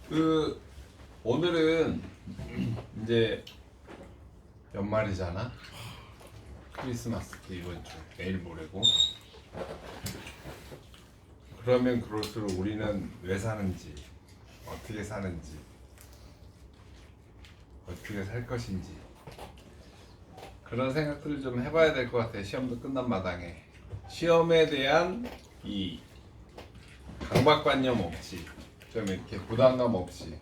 그 오늘은 이제 연말이잖아. 크리스마스 때 이번 주 내일 모레고. 그러면 그럴수록 우리는 왜 사는지, 어떻게 사는지, 어떻게 살 것인지 그런 생각들을 좀 해봐야 될 것 같아. 시험도 끝난 마당에 시험에 대한 이 강박관념 없이 좀 이렇게 부담감 없이.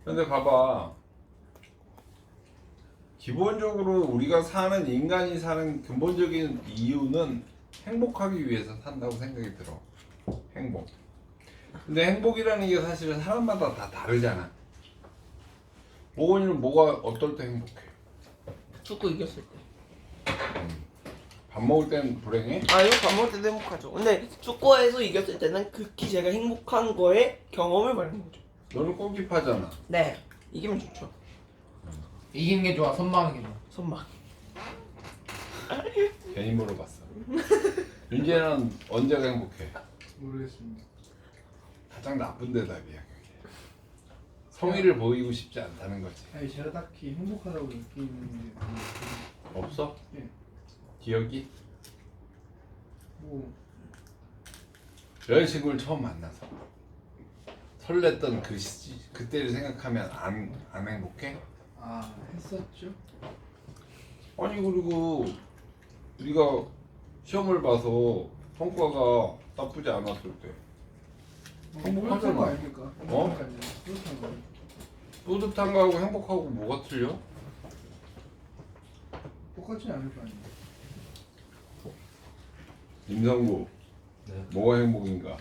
근데 봐봐, 기본적으로 우리가 사는, 인간이 사는 근본적인 이유는 행복하기 위해서 산다고 생각이 들어. 행복. 근데 행복이라는 게 사실은 사람마다 다 다르잖아. 모건이는 뭐가 어떨 때 행복해? 축구 이겼을 때. 밥 먹을 땐 불행해? 아니요, 밥 먹을 때도 행복하죠. 근데 축구에서 이겼을 때는 극히 제가 행복한 거에 경험을 말하는 거죠. 너는 골키퍼잖아. 네, 이기면 좋죠. 이기는 게 좋아, 선방하는 게 좋아. 선방. 괜히 물어봤어. 윤재는 언제가 행복해? 모르겠습니다. 가장 나쁜 대답이야 그게. 성의를 보이고 싶지 않다는 거지. 아니 제가 딱히 행복하다고 느끼는 게 없어? 예. 기억이? 뭐 여자친구를 처음 만나서 설렜던 그 시기, 그때를 생각하면 안 행복해? 했었죠. 아니 그리고 우리가 시험을 봐서 성과가 나쁘지 않았을 때 행복하잖아. 거 아닙니까? 어? 뿌듯한 거. 뿌듯한 거하고 행복하고 뭐가 틀려? 똑같지 않을 거 아닙니까? 임성구, 네. 뭐가 행복인가?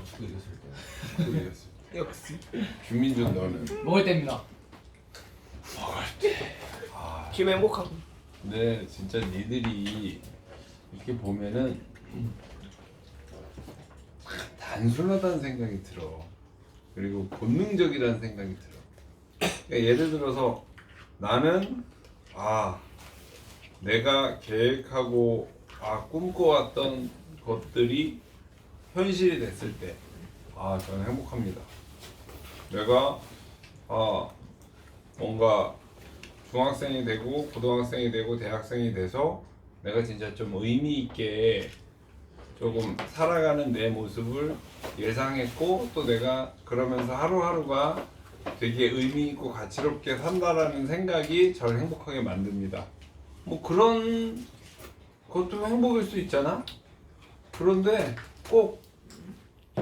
축구 이겼을 때. 그거 얘기했어. 역시. 김민준 너는? 먹을 때입니다. 김 행복하고. 근데 진짜 니들이 이렇게 보면은 단순하다는 생각이 들어. 그리고 본능적이라는 생각이 들어. 그러니까 예를 들어서 나는 내가 계획하고 꿈꿔왔던 것들이 현실이 됐을 때 저는 행복합니다. 내가 뭔가 중학생이 되고 고등학생이 되고 대학생이 돼서 내가 진짜 좀 의미 있게 조금 살아가는 내 모습을 예상했고, 또 내가 그러면서 하루하루가 되게 의미 있고 가치롭게 산다라는 생각이 저를 행복하게 만듭니다. 뭐 그런 것도 행복일 수 있잖아. 그런데 꼭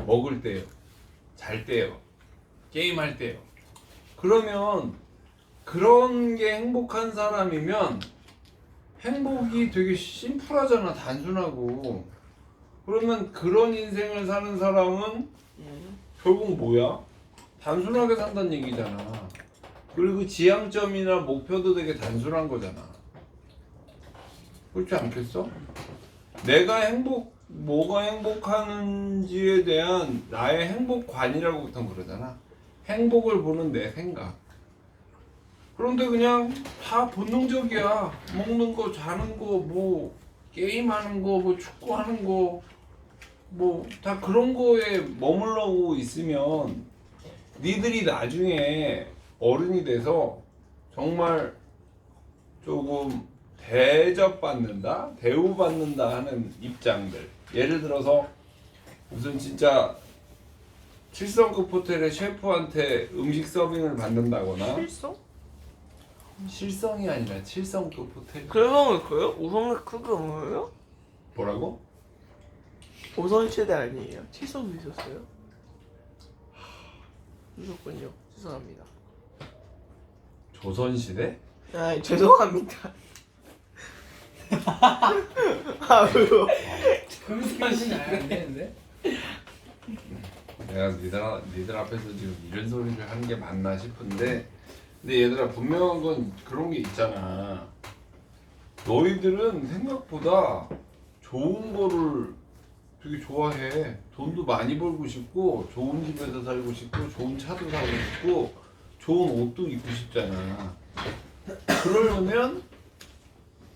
먹을 때요, 잘 때요, 게임할 때요. 그러면 그런 게 행복한 사람이면 행복이 되게 심플하잖아, 단순하고. 그러면 그런 인생을 사는 사람은 결국 뭐야? 단순하게 산다는 얘기잖아. 그리고 지향점이나 목표도 되게 단순한 거잖아. 그렇지 않겠어? 내가 뭐가 행복하는지에 대한 나의 행복관이라고 보통 그러잖아. 행복을 보는 내 생각. 그런데 그냥 다 본능적이야. 먹는 거, 자는 거, 뭐 게임하는 거, 뭐 축구하는 거, 뭐 다 그런 거에 머물러고 있으면 니들이 나중에 어른이 돼서 정말 조금 대접받는다, 대우받는다 하는 입장들. 예를 들어서 무슨 진짜 7성급 호텔의 셰프한테 음식 서빙을 받는다거나. 실성? 실성이 아니라 7성급 호텔. 그런 거요? 5성이 그거 뭐예요? 뭐라고? 5성 최대 아니에요? 7성도 있었어요? 있었군요. 죄송합니다. 조선시대? 죄송합니다. 왜요? 그렇게는 안 되는데. 내가 니들 앞에서 지금 이런 소리를 하는 게 맞나 싶은데, 근데 얘들아, 분명한 건 그런 게 있잖아. 너희들은 생각보다 좋은 거를 되게 좋아해. 돈도 많이 벌고 싶고, 좋은 집에서 살고 싶고, 좋은 차도 사고 싶고, 좋은 옷도 입고 싶잖아. 그러려면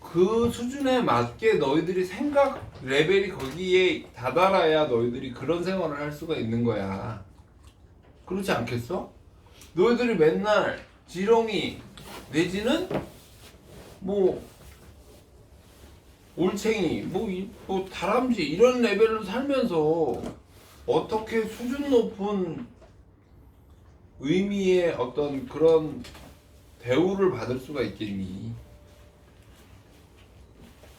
그 수준에 맞게 너희들이 생각 레벨이 거기에 다다라야 너희들이 그런 생활을 할 수가 있는 거야. 그렇지 않겠어? 너희들이 맨날 지렁이 내지는 뭐 올챙이 뭐 다람쥐 이런 레벨로 살면서 어떻게 수준 높은 의미의 어떤 그런 대우를 받을 수가 있겠니?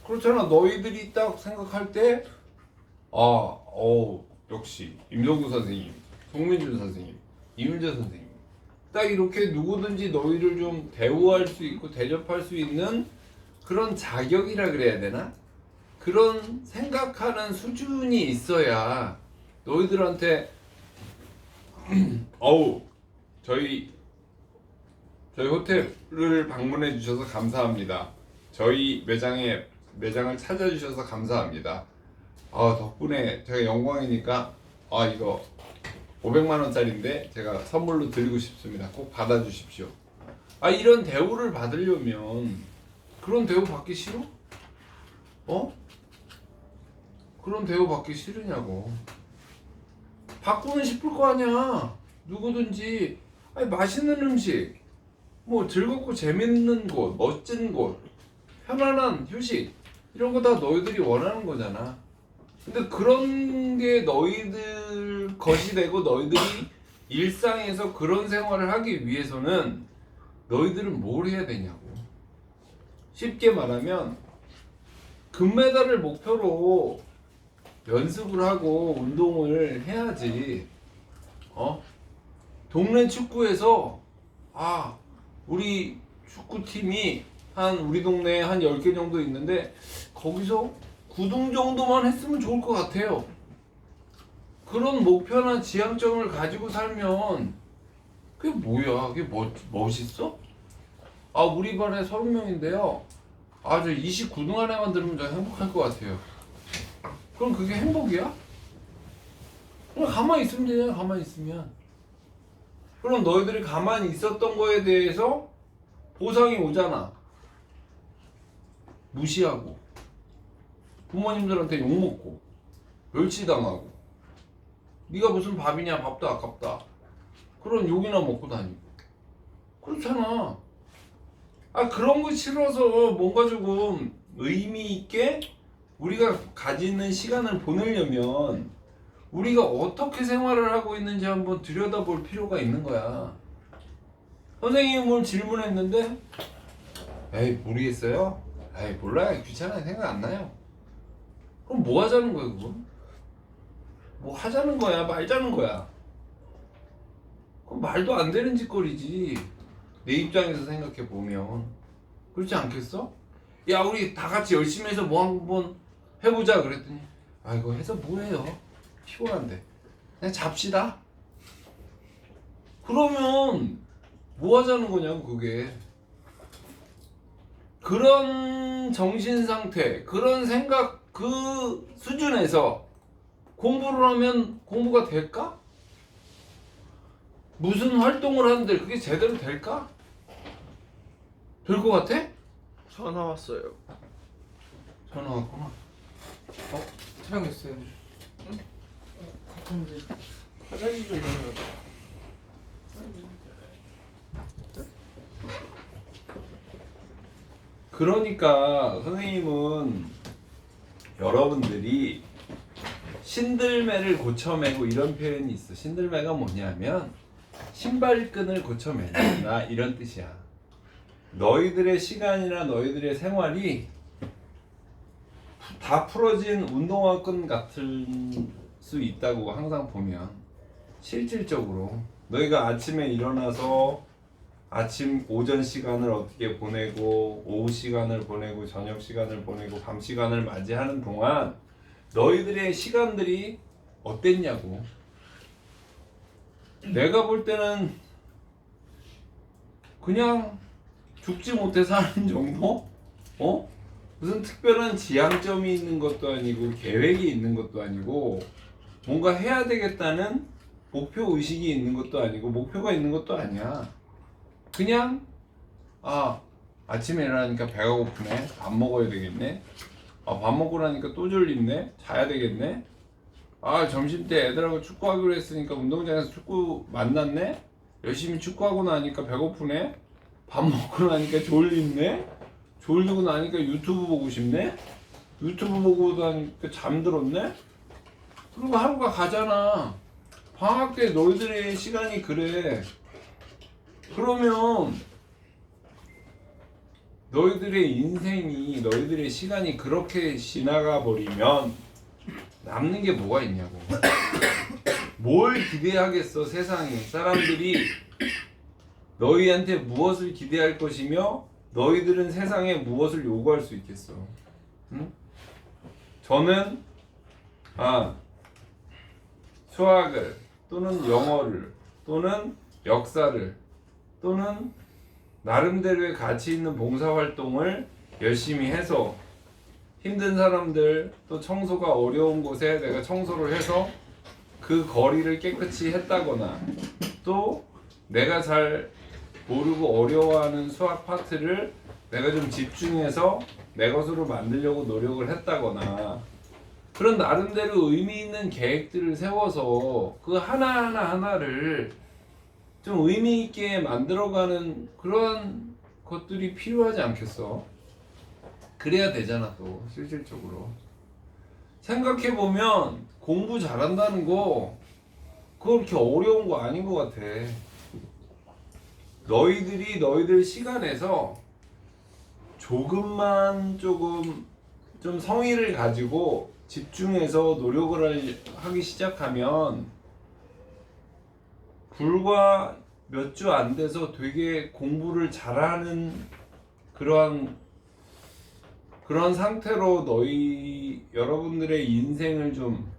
그렇잖아. 너희들이 딱 생각할 때 역시 임성구 선생님, 송민준 선생님, 이문재 선생님 딱 이렇게 누구든지 너희를 좀 대우할 수 있고 대접할 수 있는 그런 자격이라 그래야 되나? 그런 생각하는 수준이 있어야 너희들한테 저희 호텔을 방문해 주셔서 감사합니다. 저희 매장을 찾아주셔서 감사합니다. 덕분에 제가 영광이니까 이거 500만 원짜리인데 제가 선물로 드리고 싶습니다. 꼭 받아주십시오. 이런 대우를 받으려면 그런 대우 받기 싫어? 그런 대우 받기 싫으냐고. 받고는 싶을 거 아니야. 누구든지 맛있는 음식, 뭐 즐겁고 재밌는 곳, 멋진 곳, 편안한 휴식 이런 거 다 너희들이 원하는 거잖아. 근데 그런 게 너희들 것이 되고 너희들이 일상에서 그런 생활을 하기 위해서는 너희들은 뭘 해야 되냐고. 쉽게 말하면 금메달을 목표로 연습을 하고 운동을 해야지. 동네 축구에서 우리 축구팀이 우리 동네에 한 10개 정도 있는데 거기서 9등 정도만 했으면 좋을 것 같아요. 그런 목표나 지향점을 가지고 살면 그게 뭐야? 그게 멋있어? 우리 반에 30명인데요. 저 29등 안에만 들으면 저 행복할 것 같아요. 그럼 그게 행복이야? 그냥 가만히 있으면 되잖아. 가만히 있으면. 그럼 너희들이 가만히 있었던 거에 대해서 보상이 오잖아. 무시하고 부모님들한테 욕먹고 멸치당하고 네가 무슨 밥이냐, 밥도 아깝다, 그런 욕이나 먹고 다니고 그렇잖아. 그런 거 싫어서 뭔가 조금 의미 있게 우리가 가지는 시간을 보내려면 우리가 어떻게 생활을 하고 있는지 한번 들여다볼 필요가 있는 거야. 선생님을 질문했는데 모르겠어요? 몰라요. 귀찮아요. 생각 안 나요. 그럼 뭐 하자는 거야 그건? 뭐 하자는 거야? 말자는 거야? 그럼 말도 안 되는 짓거리지. 내 입장에서 생각해 보면 그렇지 않겠어? 야, 우리 다 같이 열심히 해서 뭐 한번 해보자 그랬더니 이거 해서 뭐해요? 피곤한데 그냥 잡시다. 그러면 뭐 하자는 거냐고. 그게 그런 정신 상태, 그런 생각, 그 수준에서 공부를 하면 공부가 될까? 무슨 활동을 하는데 그게 제대로 될까? 될 것 같아? 전화 왔어요. 전화 왔구나. 촬영했어요. 화장실 좀 다녀와. 그러니까 선생님은 여러분들이 신들매를 고쳐매고 이런 표현이 있어. 신들매가 뭐냐면 신발끈을 고쳐맨다 이런 뜻이야. 너희들의 시간이나 너희들의 생활이 다 풀어진 운동화 끈 같을 수 있다고 항상 보면, 실질적으로 너희가 아침에 일어나서 아침 오전 시간을 어떻게 보내고 오후 시간을 보내고 저녁 시간을 보내고 밤 시간을 맞이하는 동안 너희들의 시간들이 어땠냐고. 내가 볼 때는 그냥 죽지 못해 사는 정도? 무슨 특별한 지향점이 있는 것도 아니고 계획이 있는 것도 아니고 뭔가 해야 되겠다는 목표 의식이 있는 것도 아니고 목표가 있는 것도 아니야. 그냥 아침에 일어나니까 배가 고프네, 밥 먹어야 되겠네, 밥 먹고 나니까 또 졸립네, 자야 되겠네, 아 점심 때 애들하고 축구하기로 했으니까 운동장에서 축구 만났네? 열심히 축구하고 나니까 배고프네? 밥 먹고 나니까 졸립네? 졸리고 나니까 유튜브 보고 싶네? 유튜브 보고 나니까 잠들었네? 그리고 하루가 가잖아. 방학 때 너희들의 시간이 그래. 그러면 너희들의 인생이, 너희들의 시간이 그렇게 지나가 버리면 남는 게 뭐가 있냐고. 뭘 기대하겠어. 세상에 사람들이 너희한테 무엇을 기대할 것이며 너희들은 세상에 무엇을 요구할 수 있겠어. 응? 저는 수학을 또는 영어를 또는 역사를 또는 나름대로의 가치 있는 봉사활동을 열심히 해서 힘든 사람들 또 청소가 어려운 곳에 내가 청소를 해서 그 거리를 깨끗이 했다거나 또 내가 잘 모르고 어려워하는 수학 파트를 내가 좀 집중해서 내 것으로 만들려고 노력을 했다거나 그런 나름대로 의미 있는 계획들을 세워서 그 하나를 좀 의미 있게 만들어가는 그런 것들이 필요하지 않겠어? 그래야 되잖아. 또 실질적으로 생각해보면 공부 잘한다는 거 그거 그렇게 어려운 거 아닌 것 같아. 너희들이 너희들 시간에서 조금 좀 성의를 가지고 집중해서 노력을 하기 시작하면 불과 몇 주 안 돼서 되게 공부를 잘하는 그런 상태로 여러분들의 인생을 좀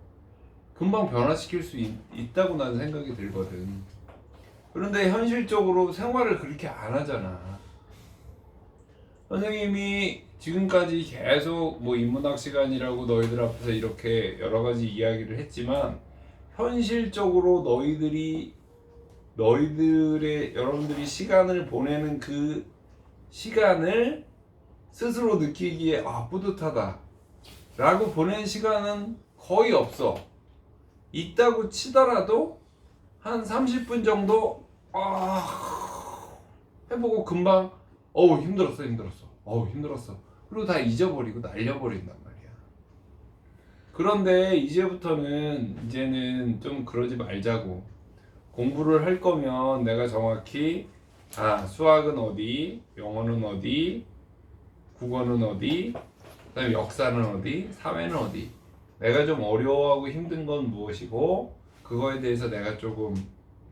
금방 변화시킬 수 있다고 나는 생각이 들거든. 그런데 현실적으로 생활을 그렇게 안 하잖아. 선생님이 지금까지 계속 뭐 인문학 시간이라고 너희들 앞에서 이렇게 여러 가지 이야기를 했지만 현실적으로 여러분들이 시간을 보내는 그 시간을 스스로 느끼기에 뿌듯하다 라고 보낸 시간은 거의 없어. 있다고 치더라도 한 30분 정도 해보고 금방 힘들었어 그리고 다 잊어버리고 날려버린단 말이야. 그런데 이제는 좀 그러지 말자고. 공부를 할 거면 내가 정확히 수학은 어디, 영어는 어디, 국어는 어디, 그다음에 역사는 어디, 사회는 어디, 내가 좀 어려워하고 힘든 건 무엇이고 그거에 대해서 내가 조금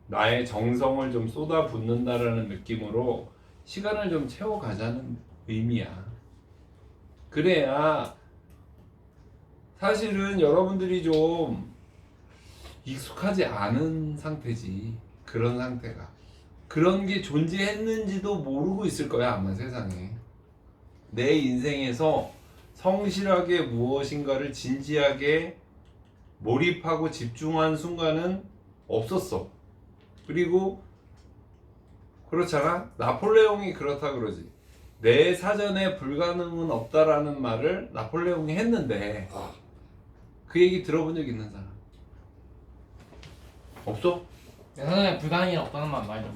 나의 정성을 좀 쏟아붓는다라는 느낌으로 시간을 좀 채워가자는 의미야. 그래야 사실은 여러분들이 좀 익숙하지 않은 상태지. 그런 상태가 그런 게 존재했는지도 모르고 있을 거야 아마 세상에. 내 인생에서 성실하게 무엇인가를 진지하게 몰입하고 집중한 순간은 없었어. 그리고 그렇잖아. 나폴레옹이 그렇다 그러지. 내 사전에 불가능은 없다라는 말을 나폴레옹이 했는데 그 얘기 들어본 적 있는 사람 없어? 내 사전에 불가능이 없다는 말 많이 들어.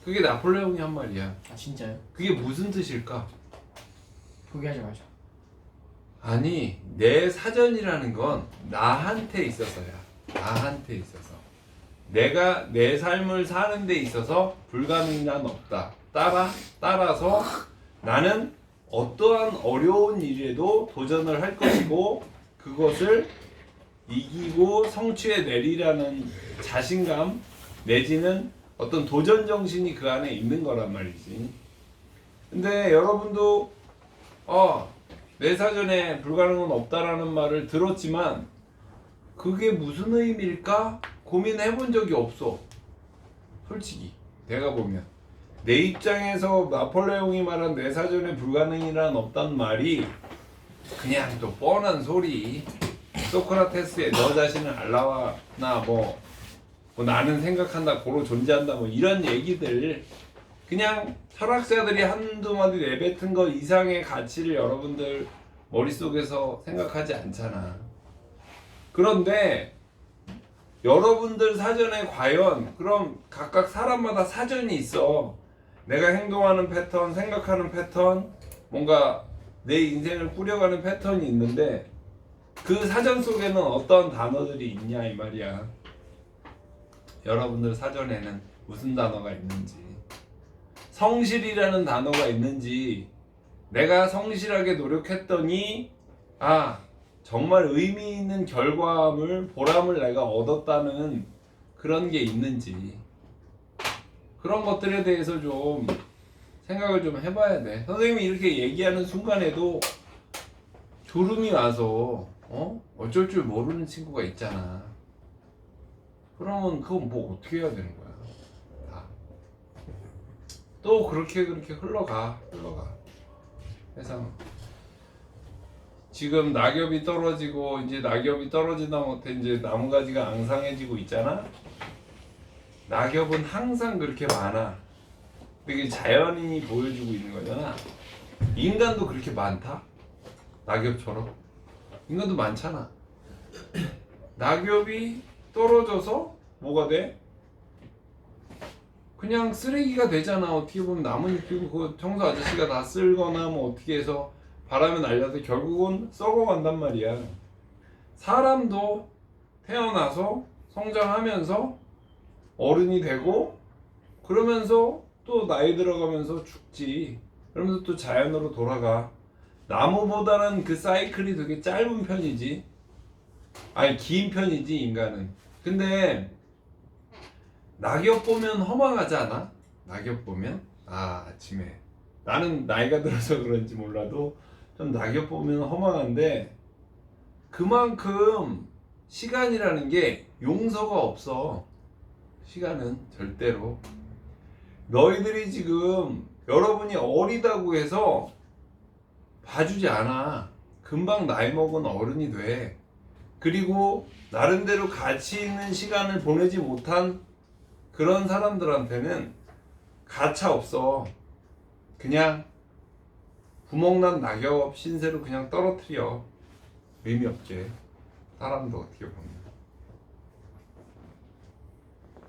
그게 나폴레옹이 한 말이야. 아 진짜요? 그게 무슨 뜻일까? 포기하지 말자. 아니, 내 사전이라는 건 나한테 있어서야. 나한테 있어서. 내가 내 삶을 사는 데 있어서 불가능이 난 없다. 따라서 나는 어떠한 어려운 일에도 도전을 할 것이고 그것을 이기고 성취해 내리라는 자신감 내지는 어떤 도전 정신이 그 안에 있는 거란 말이지. 근데 여러분도 내 사전에 불가능은 없다라는 말을 들었지만 그게 무슨 의미일까? 고민해 본 적이 없어. 솔직히 내가 보면 내 입장에서 나폴레옹이 말한 내 사전에 불가능이란 없단 말이 그냥 또 뻔한 소리. 소크라테스의 너 자신을 알라와나 뭐 나는 생각한다 고로 존재한다 뭐 이런 얘기들 그냥 철학자들이 한두 마디 내뱉은 것 이상의 가치를 여러분들 머릿속에서 생각하지 않잖아. 그런데 여러분들 사전에 과연 그럼 각각 사람마다 사전이 있어. 내가 행동하는 패턴, 생각하는 패턴, 뭔가 내 인생을 꾸려가는 패턴이 있는데 그 사전 속에는 어떤 단어들이 있냐 이 말이야. 여러분들 사전에는 무슨 단어가 있는지, 성실이라는 단어가 있는지, 내가 성실하게 노력했더니 정말 의미 있는 결과물, 보람을 내가 얻었다는 그런 게 있는지, 그런 것들에 대해서 좀 생각을 좀 해봐야 돼. 선생님이 이렇게 얘기하는 순간에도 졸음이 와서 어쩔 줄 모르는 친구가 있잖아. 그러면 그건 뭐 어떻게 해야 되는 거야? 다. 또 그렇게 흘러가. 세상. 지금 낙엽이 떨어지고 이제 낙엽이 떨어지다 못해 이제 나무가지가 앙상해지고 있잖아. 낙엽은 항상 그렇게 많아. 그게 자연인이 보여주고 있는 거잖아. 인간도 그렇게 많다? 낙엽처럼? 인간도 많잖아. 낙엽이 떨어져서 뭐가 돼? 그냥 쓰레기가 되잖아. 어떻게 보면 나뭇잎 피고 그 청소 아저씨가 다 쓸거나 뭐 어떻게 해서 바람에 날려서 결국은 썩어간단 말이야. 사람도 태어나서 성장하면서 어른이 되고 그러면서 또 나이 들어가면서 죽지. 그러면서 또 자연으로 돌아가. 나무보다는 그 사이클이 되게 짧은 편이지. 아니 긴 편이지 인간은. 근데 낙엽 보면 허망하지 않아? 낙엽 보면? 아침에 나는 나이가 들어서 그런지 몰라도 좀 낙엽 보면 허망한데 그만큼 시간이라는 게 용서가 없어. 시간은 절대로. 너희들이 지금 여러분이 어리다고 해서 봐주지 않아. 금방 나이 먹은 어른이 돼. 그리고 나름대로 가치 있는 시간을 보내지 못한 그런 사람들한테는 가차 없어. 그냥 구멍난 낙엽 신세로 그냥 떨어뜨려. 의미 없게. 사람도 어떻게 보면.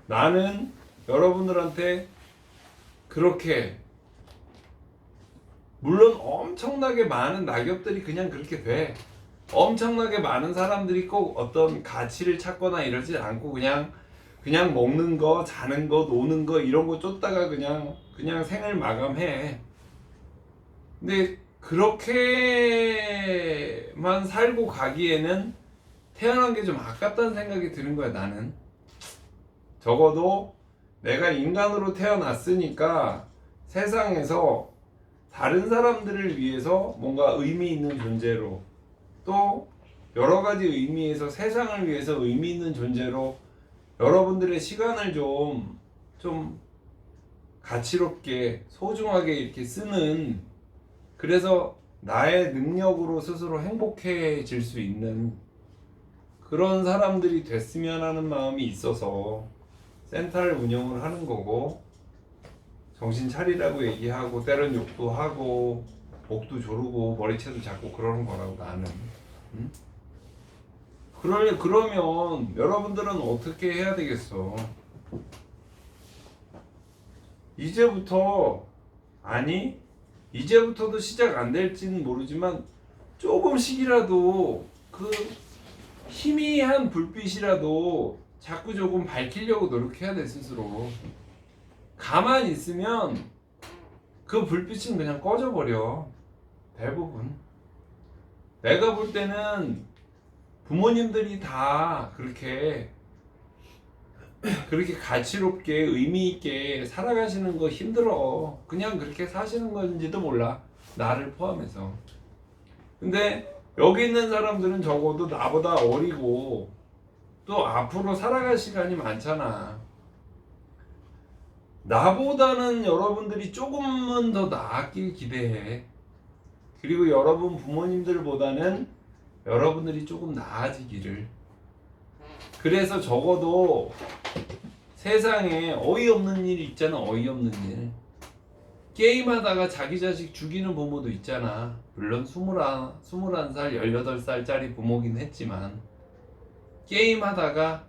나는 여러분들한테 그렇게 물론 엄청나게 많은 낙엽들이 그냥 그렇게 돼. 엄청나게 많은 사람들이 꼭 어떤 가치를 찾거나 이러지 않고 그냥 먹는 거, 자는 거, 노는 거 이런 거 쫓다가 그냥 생을 마감해. 근데 그렇게만 살고 가기에는 태어난 게 좀 아깝다는 생각이 드는 거야. 나는 적어도 내가 인간으로 태어났으니까 세상에서 다른 사람들을 위해서 뭔가 의미 있는 존재로, 또 여러 가지 의미에서 세상을 위해서 의미 있는 존재로 여러분들의 시간을 좀 가치롭게 소중하게 이렇게 쓰는, 그래서 나의 능력으로 스스로 행복해질 수 있는 그런 사람들이 됐으면 하는 마음이 있어서 센터를 운영을 하는 거고, 정신 차리라고 얘기하고 때론 욕도 하고 목도 조르고 머리채도 잡고 그러는 거라고 나는. 응? 그러면 여러분들은 어떻게 해야 되겠어? 이제부터도 시작 안 될지는 모르지만 조금씩이라도 그 희미한 불빛이라도 자꾸 조금 밝히려고 노력해야 돼. 스스로 가만히 있으면 그 불빛은 그냥 꺼져버려. 대부분 내가 볼 때는 부모님들이 다 그렇게 가치롭게 의미있게 살아가시는 거 힘들어. 그냥 그렇게 사시는 건지도 몰라, 나를 포함해서. 근데 여기 있는 사람들은 적어도 나보다 어리고 또 앞으로 살아갈 시간이 많잖아. 나보다는 여러분들이 조금은 더 나았길 기대해. 그리고 여러분 부모님들보다는 여러분들이 조금 나아지기를. 그래서 적어도 세상에 어이없는 일 있잖아. 어이없는 일. 게임하다가 자기 자식 죽이는 부모도 있잖아. 물론 21살, 18살짜리 부모긴 했지만 게임 하다가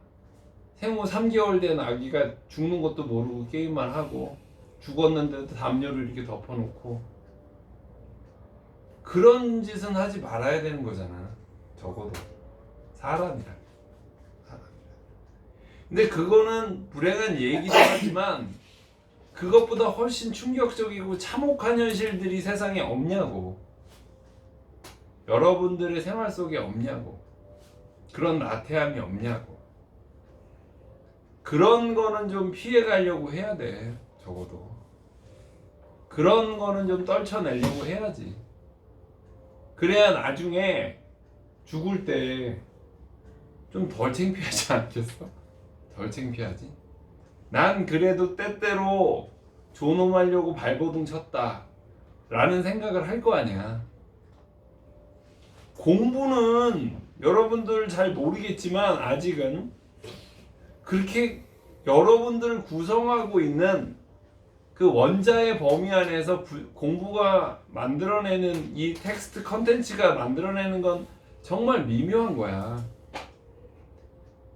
생후 3개월 된 아기가 죽는 것도 모르고 게임만 하고 죽었는데도 담요를 이렇게 덮어놓고 그런 짓은 하지 말아야 되는 거잖아. 적어도 사람이라. 근데 그거는 불행한 얘기도 하지만 그것보다 훨씬 충격적이고 참혹한 현실들이 세상에 없냐고. 여러분들의 생활 속에 없냐고. 그런 나태함이 없냐고. 그런 거는 좀 피해 가려고 해야 돼. 적어도 그런 거는 좀 떨쳐내려고 해야지. 그래야 나중에 죽을 때 좀 덜 창피하지 않겠어? 덜 창피하지? 난 그래도 때때로 존엄하려고 발버둥 쳤다 라는 생각을 할 거 아니야. 공부는 여러분들 잘 모르겠지만 아직은 그렇게 여러분들을 구성하고 있는 그 원자의 범위 안에서 공부가 만들어내는 이 텍스트 컨텐츠가 만들어내는 건 정말 미묘한 거야.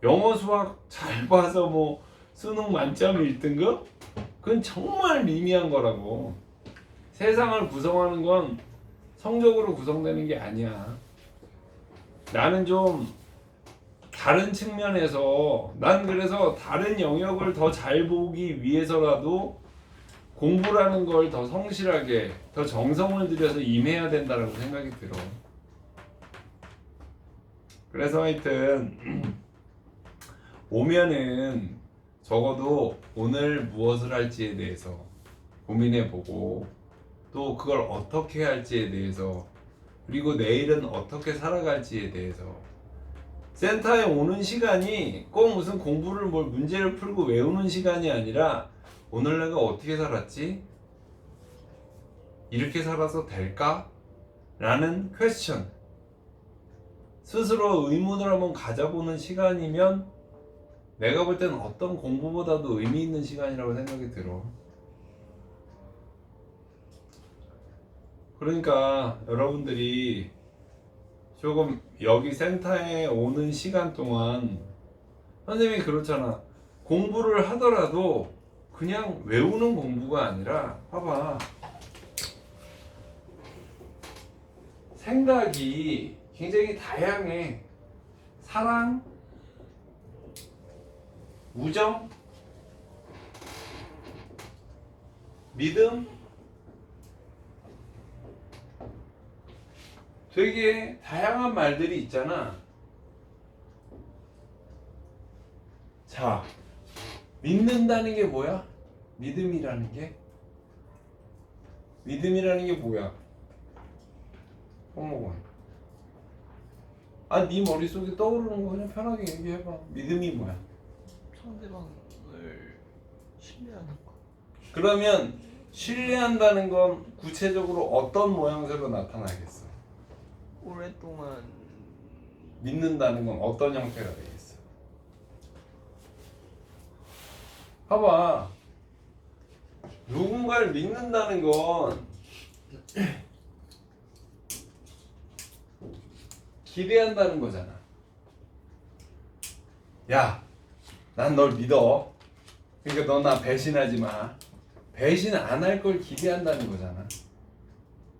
영어 수학 잘 봐서 뭐 수능 만점 1등급? 그건 정말 미미한 거라고. 세상을 구성하는 건 성적으로 구성되는 게 아니야. 나는 좀 다른 측면에서 난 그래서 다른 영역을 더 잘 보기 위해서라도 공부라는 걸 더 성실하게 더 정성을 들여서 임해야 된다고 생각이 들어. 그래서 하여튼 오면은 적어도 오늘 무엇을 할지에 대해서 고민해보고 또 그걸 어떻게 할지에 대해서 그리고 내일은 어떻게 살아갈지에 대해서 센터에 오는 시간이 꼭 무슨 공부를 뭘 문제를 풀고 외우는 시간이 아니라 오늘 내가 어떻게 살았지? 이렇게 살아서 될까? 라는 퀘스천 스스로 의문을 한번 가져보는 시간이면 내가 볼 때는 어떤 공부보다도 의미 있는 시간이라고 생각이 들어. 그러니까 여러분들이 조금 여기 센터에 오는 시간 동안 선생님이 그렇잖아. 공부를 하더라도 그냥 외우는 공부가 아니라 봐봐. 생각이 굉장히 다양해. 사랑, 우정, 믿음, 되게 다양한 말들이 있잖아. 자, 믿는다는 게 뭐야? 믿음이라는 게? 믿음이라는 게 뭐야? 어머머. 아, 네 머릿속에 떠오르는 거 그냥 편하게 얘기해봐. 믿음이 뭐야? 상대방을 신뢰하는 거. 그러면 신뢰한다는 건 구체적으로 어떤 모양새로 나타나겠어? 오랫동안 믿는다는 건 어떤 형태가 되겠어? 봐봐. 누군가를 믿는다는 건 기대한다는 거잖아. 야, 난 널 믿어. 그러니까 너 나 배신하지 마. 배신 안 할 걸 기대한다는 거잖아.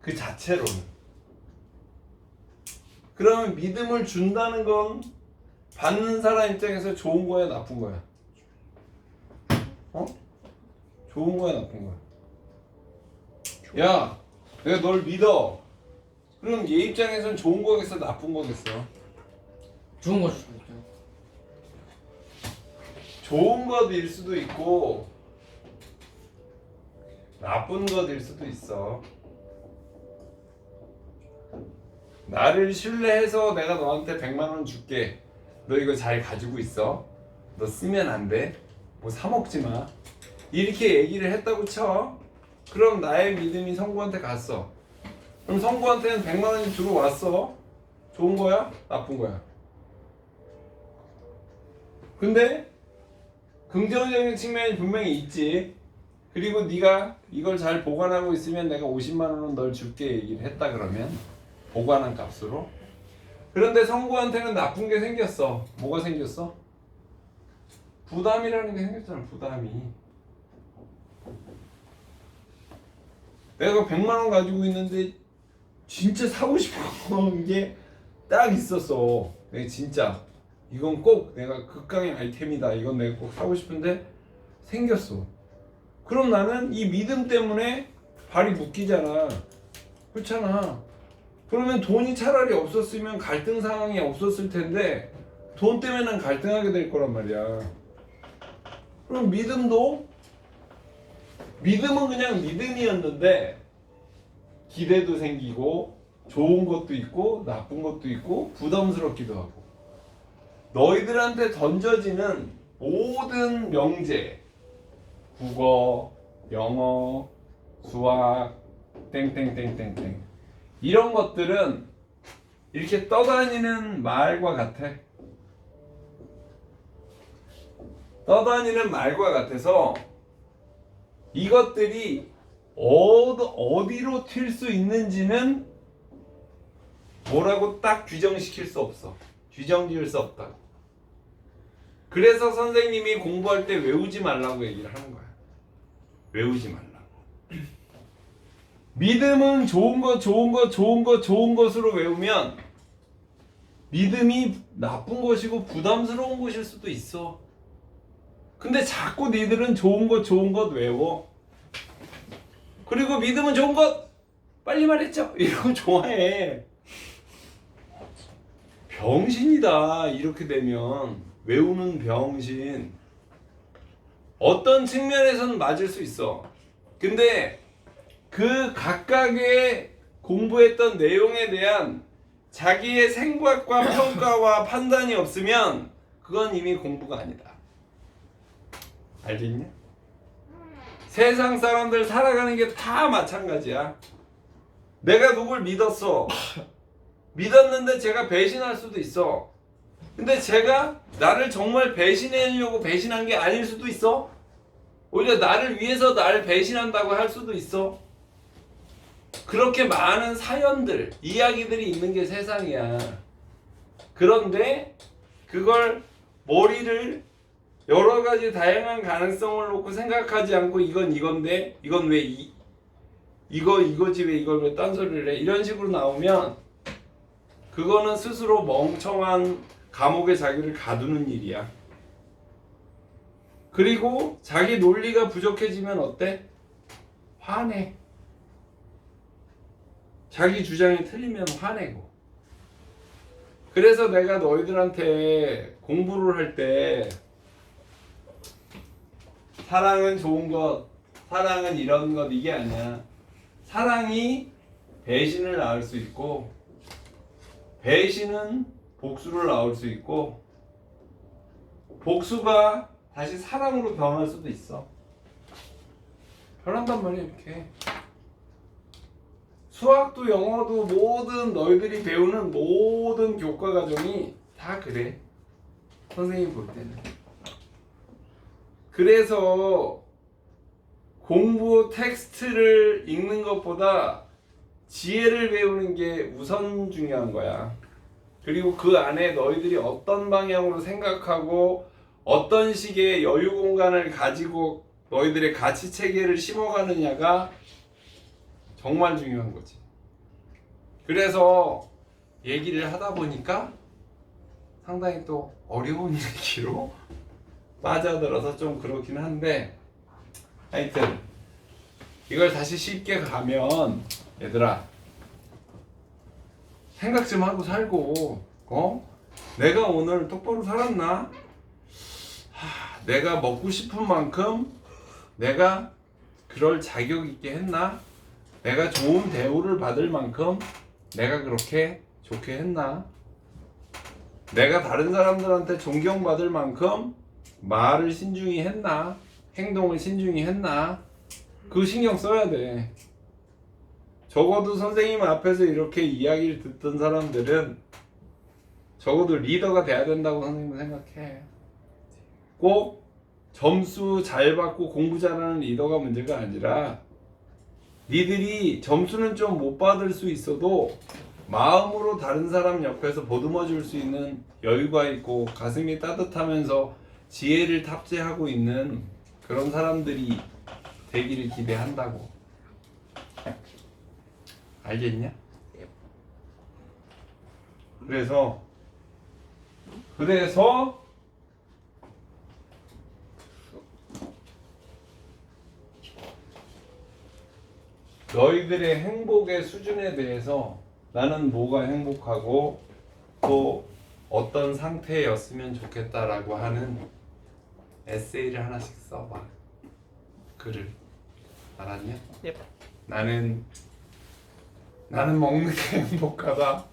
그 자체로는. 그러면 믿음을 준다는 건 받는 사람 입장에서 좋은 거야, 나쁜 거야? 어? 좋은 거야, 나쁜 거야? 야, 내가 널 믿어. 그럼 얘 입장에서는 좋은 거겠어, 나쁜 거겠어? 좋은 거 주시죠. 좋은 것일 수도 있고 나쁜 것일 수도 있어. 나를 신뢰해서 내가 너한테 100만 원 줄게. 너 이거 잘 가지고 있어. 너 쓰면 안 돼. 뭐 사 먹지 마. 이렇게 얘기를 했다고 쳐. 그럼 나의 믿음이 성구한테 갔어. 그럼 성구한테는 100만 원이 들어왔어. 좋은 거야? 나쁜 거야? 근데 긍정적인 측면이 분명히 있지. 그리고 네가 이걸 잘 보관하고 있으면 내가 50만 원은 널 줄게 얘기를 했다 그러면 보관한 값으로. 그런데 성부한테는 나쁜 게 생겼어. 뭐가 생겼어? 부담이라는 게 생겼잖아. 부담이. 내가 100만 원 가지고 있는데 진짜 사고 싶은 게 딱 있었어. 내가 진짜 이건 꼭 내가 극강의 아이템이다. 이건 내가 꼭 사고 싶은데 생겼어. 그럼 나는 이 믿음 때문에 발이 묶이잖아. 그렇잖아. 그러면 돈이 차라리 없었으면 갈등 상황이 없었을 텐데 돈 때문에 난 갈등하게 될 거란 말이야. 그럼 믿음은 그냥 믿음이었는데 기대도 생기고 좋은 것도 있고 나쁜 것도 있고 부담스럽기도 하고 너희들한테 던져지는 모든 명제 국어, 영어, 수학 땡땡땡땡땡 이런 것들은 이렇게 떠다니는 말과 같아. 떠다니는 말과 같아서 이것들이 어디로 튈 수 있는지는 뭐라고 딱 규정시킬 수 없어. 규정 지을 수 없다고. 그래서 선생님이 공부할 때 외우지 말라고 얘기를 하는 거야. 외우지 말라고. 믿음은 좋은 것으로 외우면 믿음이 나쁜 것이고 부담스러운 것일 수도 있어. 근데 자꾸 니들은 좋은 것 외워. 그리고 믿음은 좋은 것 빨리 말했죠? 이러고 좋아해. 병신이다. 이렇게 되면 외우는 병신. 어떤 측면에서는 맞을 수 있어. 근데 그 각각의 공부했던 내용에 대한 자기의 생각과 평가와 판단이 없으면 그건 이미 공부가 아니다. 알겠냐? 세상 사람들 살아가는 게 다 마찬가지야. 내가 누굴 믿었어. 믿었는데 제가 배신할 수도 있어. 근데 제가 나를 정말 배신하려고 배신한 게 아닐 수도 있어. 오히려 나를 위해서 나를 배신한다고 할 수도 있어. 그렇게 많은 사연들, 이야기들이 있는 게 세상이야. 그런데 그걸 머리를 여러 가지 다양한 가능성을 놓고 생각하지 않고 이건 이건데 이건 왜 이거지 왜 이걸 왜 딴소리를 해 이런 식으로 나오면 그거는 스스로 멍청한 감옥에 자기를 가두는 일이야. 그리고 자기 논리가 부족해지면 어때? 화내. 자기 주장이 틀리면 화내고. 그래서 내가 너희들한테 공부를 할 때 사랑은 좋은 것, 사랑은 이런 것 이게 아니야. 사랑이 배신을 낳을 수 있고 배신은 복수를 낳을 수 있고 복수가 다시 사랑으로 변할 수도 있어. 변한단 말이야 이렇게. 수학도 영어도 모든 너희들이 배우는 모든 교과 과정이 다 그래. 선생님 볼 때는. 그래서 공부 텍스트를 읽는 것보다 지혜를 배우는 게 우선 중요한 거야. 그리고 그 안에 너희들이 어떤 방향으로 생각하고 어떤 식의 여유 공간을 가지고 너희들의 가치 체계를 심어가느냐가 정말 중요한 거지. 그래서 얘기를 하다 보니까 상당히 또 어려운 얘기로 빠져들어서 좀 그렇긴 한데 하여튼 이걸 다시 쉽게 가면 얘들아 생각 좀 하고 살고 내가 오늘 똑바로 살았나? 내가 먹고 싶은 만큼 내가 그럴 자격 있게 했나? 내가 좋은 대우를 받을 만큼 내가 그렇게 좋게 했나? 내가 다른 사람들한테 존경받을 만큼 말을 신중히 했나? 행동을 신중히 했나? 그거 신경 써야 돼. 적어도 선생님 앞에서 이렇게 이야기를 듣던 사람들은 적어도 리더가 돼야 된다고 선생님은 생각해. 꼭 점수 잘 받고 공부 잘하는 리더가 문제가 아니라 니들이 점수는 좀 못 받을 수 있어도 마음으로 다른 사람 옆에서 보듬어 줄 수 있는 여유가 있고 가슴이 따뜻하면서 지혜를 탑재하고 있는 그런 사람들이 되기를 기대한다고. 알겠냐? 그래서 너희들의 행복의 수준에 대해서 나는 뭐가 행복하고 또 어떤 상태였으면 좋겠다라고 하는 에세이를 하나씩 써봐. 글을. 알았냐? 예. 나는 먹는 게 행복하다.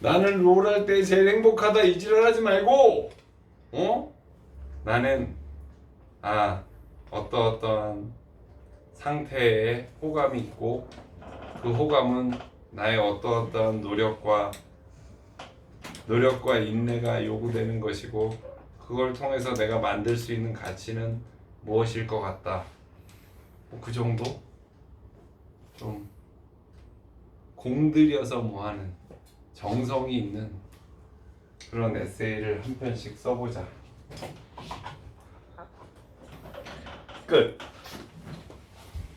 나는 롤할 때 제일 행복하다. 이 지랄하지 말고, 나는 어떠한 상태에 호감이 있고 그 호감은 나의 어떠한 노력과 인내가 요구되는 것이고 그걸 통해서 내가 만들 수 있는 가치는 무엇일 것 같다. 그 정도? 좀 공들여서 뭐하는 정성이 있는 그런 에세이를 한 편씩 써보자. 끝.